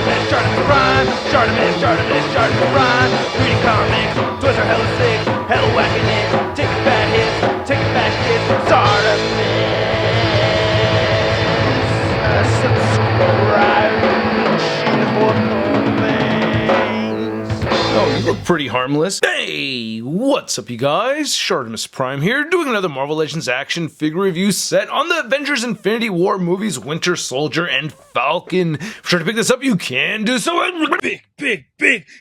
Shartimus Prime, Shartimus Prime. Reading comics, toys are hella sick, hella whacking it. Taking bad hits, taking back hits. Shartimus, subscribe for more things. Oh, you look pretty harmless. Hey, what's up you guys? ShartimusPrime here, doing another Marvel Legends action figure review set on the Avengers Infinity War movies Winter Soldier and Falcon. If you're trying to pick this up, you can do so. Big.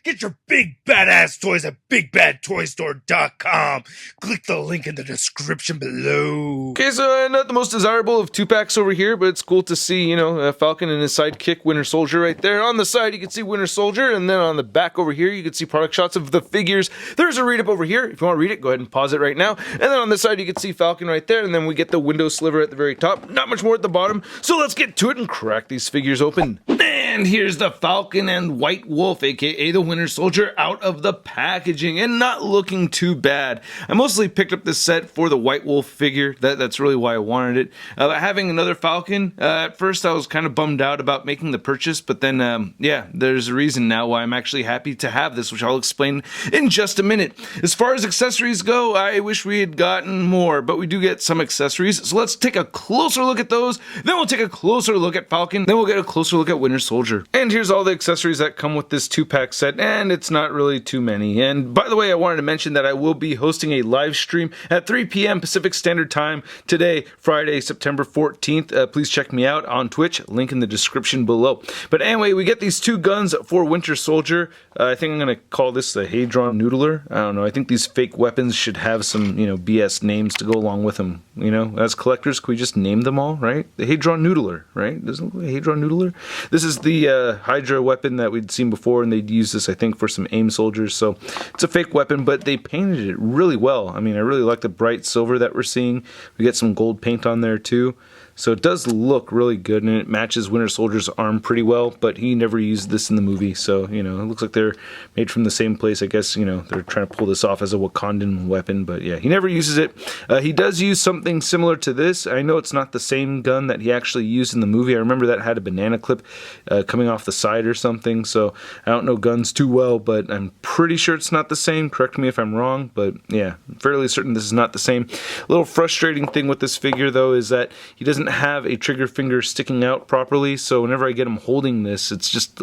Get your big badass toys at BigBadToyStore.com. Click the link in the description below. Okay, so not the most desirable of 2-packs over here, but it's cool to see, Falcon and his sidekick, Winter Soldier, right there. On the side, you can see Winter Soldier, and then on the back over here, you can see product shots of the figures. There's a read-up over here. If you want to read it, go ahead and pause it right now. And then on this side, you can see Falcon right there, and then we get the window sliver at the very top. Not much more at the bottom, so let's get to it and crack these figures open. And here's the Falcon and White Wolf, aka the Winter Soldier, out of the packaging, and not looking too bad. I mostly picked up this set for the White Wolf figure. That's really why I wanted it. Having another Falcon, at first I was kind of bummed out about making the purchase, but then, there's a reason now why I'm actually happy to have this, which I'll explain in just a minute. As far as accessories go, I wish we had gotten more, but we do get some accessories, so let's take a closer look at those, then we'll take a closer look at Falcon, then we'll get a closer look at Winter Soldier. And here's all the accessories that come with this 2-pack set, and it's not really too many. And by the way, I wanted to mention that I will be hosting a live stream at 3 p.m. Pacific Standard Time today, Friday, September 14th. Please check me out on Twitch, link in the description below. But anyway, we get these two guns for Winter Soldier. I think I'm going to call this the Hadron Noodler. I don't know, I think these fake weapons should have some, BS names to go along with them. As collectors, can we just name them all, right? The Hadron Noodler, right? Doesn't it look like a Hadron Noodler? This is the Hydra weapon that we'd seen before, and they'd use this, I think, for some AIM soldiers. So it's a fake weapon, but they painted it really well. I mean, I really like the bright silver that we're seeing. We get some gold paint on there too. So it does look really good, and it matches Winter Soldier's arm pretty well, but he never used this in the movie, so, it looks like they're made from the same place. I guess, they're trying to pull this off as a Wakandan weapon, but yeah, he never uses it. He does use something similar to this. I know it's not the same gun that he actually used in the movie. I remember that had a banana clip coming off the side or something, so I don't know guns too well, but I'm pretty sure it's not the same. Correct me if I'm wrong, but yeah, I'm fairly certain this is not the same. A little frustrating thing with this figure, though, is that he doesn't have a trigger finger sticking out properly, so whenever I get him holding this, it's just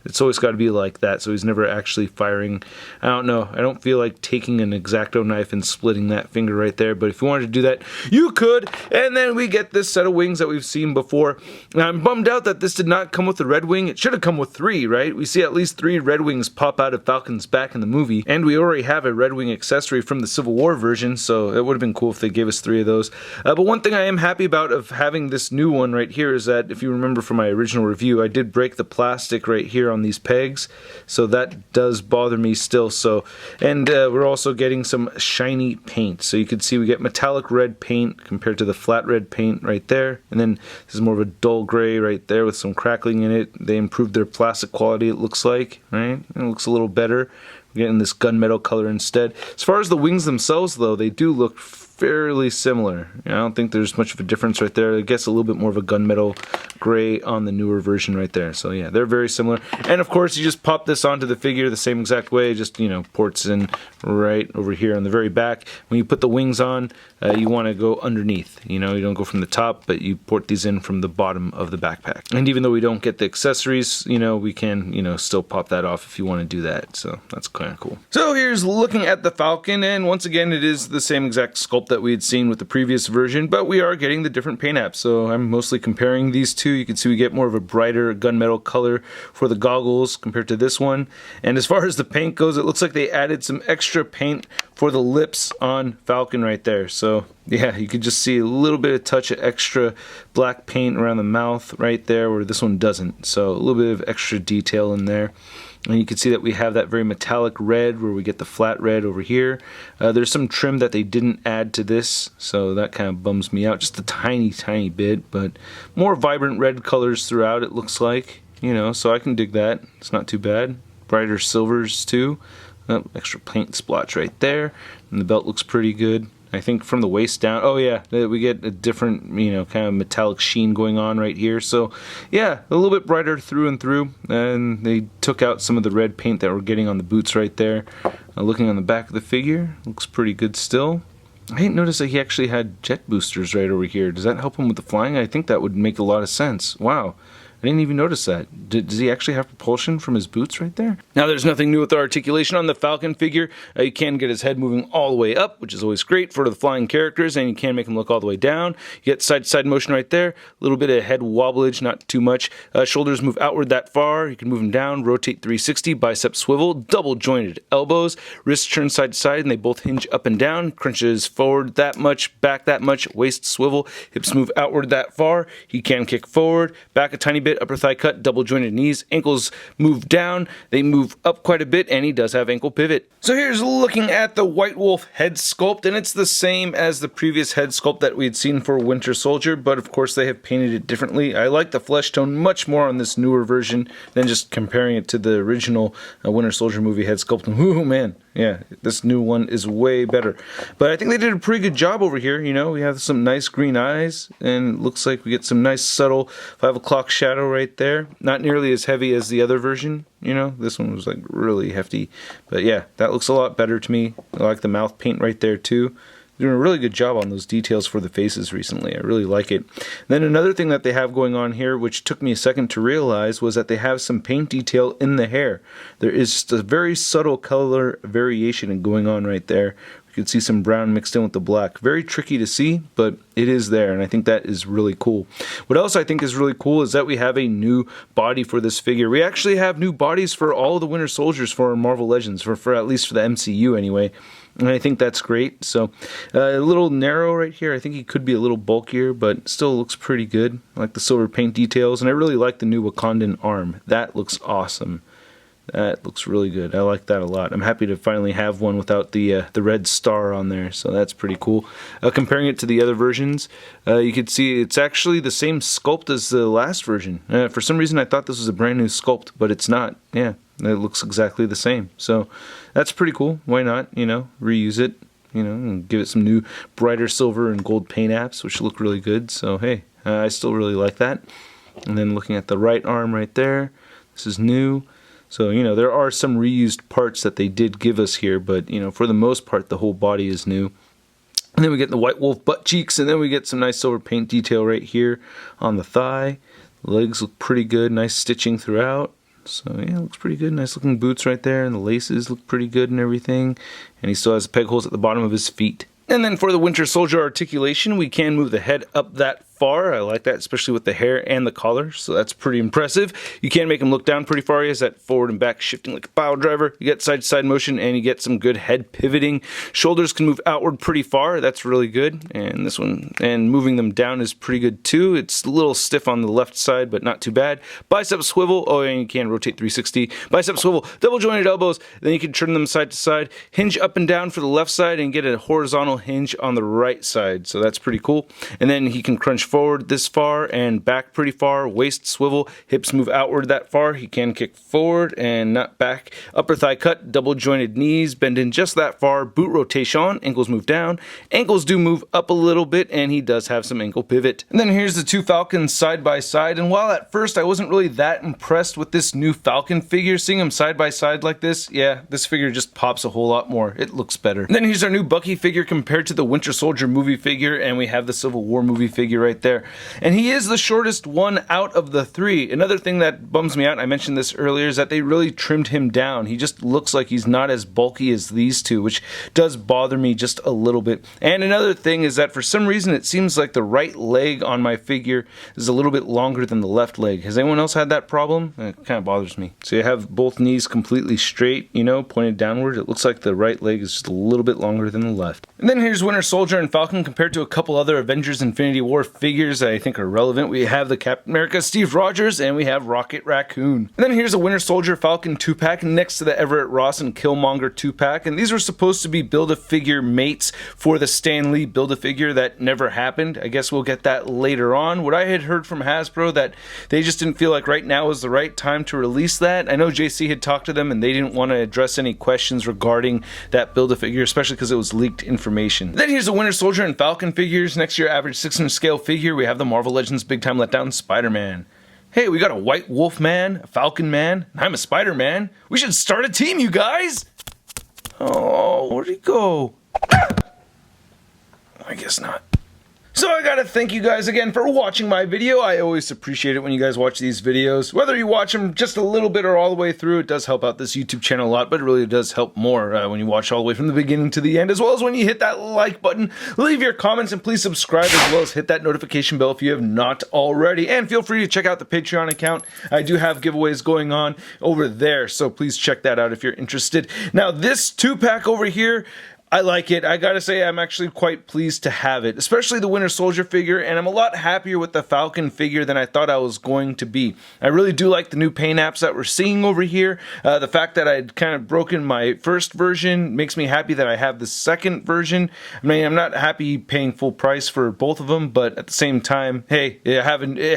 it's always got to be like that, so he's never actually firing. I don't know, I don't feel like taking an X-Acto knife and splitting that finger right there, but if you wanted to do that, you could. And then we get this set of wings that we've seen before. Now, I'm bummed out that this did not come with the red wing. It should have come with 3, right? We see at least 3 red wings pop out of Falcon's back in the movie, and we already have a red wing accessory from the Civil War version, so it would have been cool if they gave us 3 of those. But one thing I am happy about of having this new one right here is that, if you remember from my original review, I did break the plastic right here on these pegs, so that does bother me still. So, and we're also getting some shiny paint, so you can see we get metallic red paint compared to the flat red paint right there, and then this is more of a dull gray right there with some crackling in it. They improved their plastic quality, it looks like, right? It looks a little better. We're getting this gunmetal color instead. As far as the wings themselves, though, they do look fairly similar. I don't think there's much of a difference right there. I guess a little bit more of a gunmetal gray on the newer version right there. So yeah, they're very similar. And of course, you just pop this onto the figure the same exact way, just, ports in right over here on the very back. When you put the wings on, you want to go underneath. You don't go from the top, but you port these in from the bottom of the backpack. And even though we don't get the accessories, we can, still pop that off if you want to do that. So that's kind of cool. So here's looking at the Falcon, and once again, it is the same exact sculpt that we had seen with the previous version, but we are getting the different paint apps. So I'm mostly comparing these two. You can see we get more of a brighter gunmetal color for the goggles compared to this one. And as far as the paint goes, it looks like they added some extra paint for the lips on Falcon right there. So yeah, you could just see a little bit of touch of extra black paint around the mouth right there, where this one doesn't. So a little bit of extra detail in there. And you can see that we have that very metallic red where we get the flat red over here. There's some trim that they didn't add to this, so that kind of bums me out just a tiny bit, but more vibrant red colors throughout, it looks like, so I can dig that. It's not too bad. Brighter silvers too. Oh, extra paint splotch right there, and the belt looks pretty good. I think from the waist down. Oh yeah, we get a different, kind of metallic sheen going on right here. So yeah, a little bit brighter through and through. And they took out some of the red paint that we're getting on the boots right there. Looking on the back of the figure, looks pretty good still. I didn't notice that he actually had jet boosters right over here. Does that help him with the flying? I think that would make a lot of sense. Wow. I didn't even notice that. Does he actually have propulsion from his boots right there? Now, there's nothing new with the articulation on the Falcon figure. You can get his head moving all the way up, which is always great for the flying characters, and you can make him look all the way down. You get side-to-side motion right there. A little bit of head wobblage, not too much. Shoulders move outward that far. You can move them down, rotate 360, bicep swivel, double-jointed elbows. Wrists turn side to side, and they both hinge up and down. Crunches forward that much, back that much, waist swivel. Hips move outward that far. He can kick forward, back a tiny bit, upper thigh cut, double jointed knees, ankles move down, they move up quite a bit, and he does have ankle pivot. So here's looking at the White Wolf head sculpt, and it's the same as the previous head sculpt that we had seen for Winter Soldier, but of course they have painted it differently. I like the flesh tone much more on this newer version than just comparing it to the original Winter Soldier movie head sculpt. Ooh, man. Yeah, this new one is way better. But I think they did a pretty good job over here. We have some nice green eyes, and it looks like we get some nice subtle 5 o'clock shadow right there. Not nearly as heavy as the other version. This one was like really hefty. But yeah, that looks a lot better to me. I like the mouth paint right there too. Doing a really good job on those details for the faces recently. I really like it. Then another thing that they have going on here, which took me a second to realize, was that they have some paint detail in the hair. There is just a very subtle color variation going on right there. You can see some brown mixed in with the black. Very tricky to see, but it is there, and I think that is really cool. What else I think is really cool is that we have a new body for this figure. We actually have new bodies for all of the Winter Soldiers for Marvel Legends, for at least for the MCU anyway. And I think that's great. So a little narrow right here. I think he could be a little bulkier, but still looks pretty good. I like the silver paint details, and I really like the new Wakandan arm. That looks awesome. That looks really good. I like that a lot. I'm happy to finally have one without the red star on there, so that's pretty cool. Comparing it to the other versions, you can see it's actually the same sculpt as the last version. For some reason I thought this was a brand new sculpt, but it's not. Yeah, it looks exactly the same. So that's pretty cool. Why not, reuse it, and give it some new brighter silver and gold paint apps, which look really good. So hey, I still really like that. And then looking at the right arm right there, this is new. So, there are some reused parts that they did give us here, but, for the most part, the whole body is new. And then we get the White Wolf butt cheeks, and then we get some nice silver paint detail right here on the thigh. The legs look pretty good, nice stitching throughout. So, yeah, it looks pretty good. Nice looking boots right there, and the laces look pretty good and everything. And he still has peg holes at the bottom of his feet. And then for the Winter Soldier articulation, we can move the head up that far. I like that, especially with the hair and the collar, so that's pretty impressive. You can make him look down pretty far. He has that forward and back shifting like a pile driver. You get side-to-side motion, and you get some good head pivoting. Shoulders can move outward pretty far. That's really good. And this one, and moving them down is pretty good too. It's a little stiff on the left side, but not too bad. Bicep swivel. Oh, and you can rotate 360. Bicep swivel, double jointed elbows. Then you can turn them side to side. Hinge up and down for the left side, and get a horizontal hinge on the right side. So that's pretty cool. And then he can crunch forward this far and back pretty far, waist swivel, hips move outward that far. He can kick forward and not back. Upper thigh cut, double jointed knees, bend in just that far, boot rotation, ankles move down. Ankles do move up a little bit, and he does have some ankle pivot. And then here's the two Falcons side by side, and while at first I wasn't really that impressed with this new Falcon figure, seeing them side by side like this, yeah, this figure just pops a whole lot more. It looks better. And then here's our new Bucky figure compared to the Winter Soldier movie figure, and we have the Civil War movie figure right there. And he is the shortest one out of the three. Another thing that bums me out, I mentioned this earlier, is that they really trimmed him down. He just looks like he's not as bulky as these two, which does bother me just a little bit. And another thing is that for some reason it seems like the right leg on my figure is a little bit longer than the left leg. Has anyone else had that problem? It kind of bothers me. So you have both knees completely straight, pointed downward. It looks like the right leg is just a little bit longer than the left. And then here's Winter Soldier and Falcon compared to a couple other Avengers Infinity War figures figures that I think are relevant. We have the Captain America Steve Rogers, and we have Rocket Raccoon. And then here's a Winter Soldier Falcon 2-pack next to the Everett Ross and Killmonger 2-pack, and these were supposed to be Build-A-Figure mates for the Stan Lee Build-A-Figure that never happened. I guess we'll get that later on. What I had heard from Hasbro that they just didn't feel like right now was the right time to release that. I know JC had talked to them and they didn't want to address any questions regarding that Build-A-Figure, especially because it was leaked information. Then here's the Winter Soldier and Falcon figures. Next to your average 6-inch scale figure, we have the Marvel Legends Big Time Letdown Spider-Man. Hey, we got a White Wolf Man, a Falcon Man, and I'm a Spider-Man. We should start a team, you guys! Oh, where'd he go? I guess not. So I gotta thank you guys again for watching my video. I always appreciate it when you guys watch these videos. Whether you watch them just a little bit or all the way through, it does help out this YouTube channel a lot, but it really does help more when you watch all the way from the beginning to the end, as well as when you hit that like button, leave your comments, and please subscribe, as well as hit that notification bell if you have not already. And feel free to check out the Patreon account. I do have giveaways going on over there, so please check that out if you're interested. Now, this 2-pack over here, I like it. I gotta say, I'm actually quite pleased to have it, especially the Winter Soldier figure, and I'm a lot happier with the Falcon figure than I thought I was going to be. I really do like the new paint apps that we're seeing over here. The fact that I'd kind of broken my first version makes me happy that I have the second version. I mean, I'm not happy paying full price for both of them, but at the same time, hey, it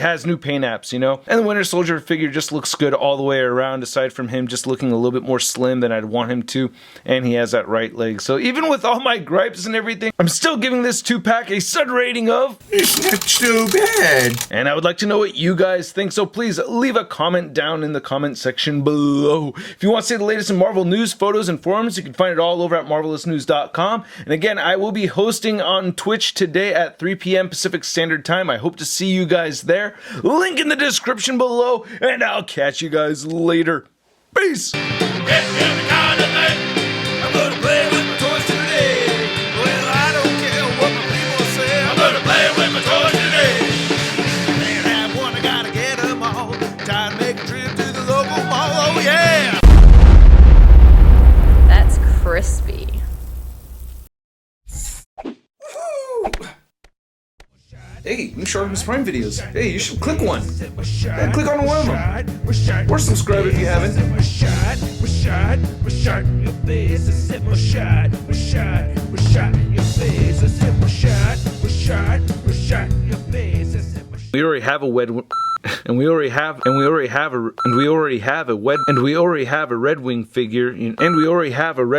has new paint apps, you know? And the Winter Soldier figure just looks good all the way around, aside from him just looking a little bit more slim than I'd want him to, and he has that right leg. So even with all my gripes and everything, I'm still giving this 2-pack a stud rating of It's not too bad. And I would like to know what you guys think, so please leave a comment down in the comment section below. If you want to see the latest in Marvel news, photos, and forums, you can find it all over at marvelousnews.com. And again, I will be hosting on Twitch today at 3 p.m. Pacific Standard Time. I hope to see you guys there. Link in the description below, and I'll catch you guys later. Peace! Crispy. Hey, new ShartimusPrime videos. Hey, you should click one. Yeah, click on one of them. Or subscribe if you haven't. We already have a wed. And we already have a Red Wing figure, and we already have a Red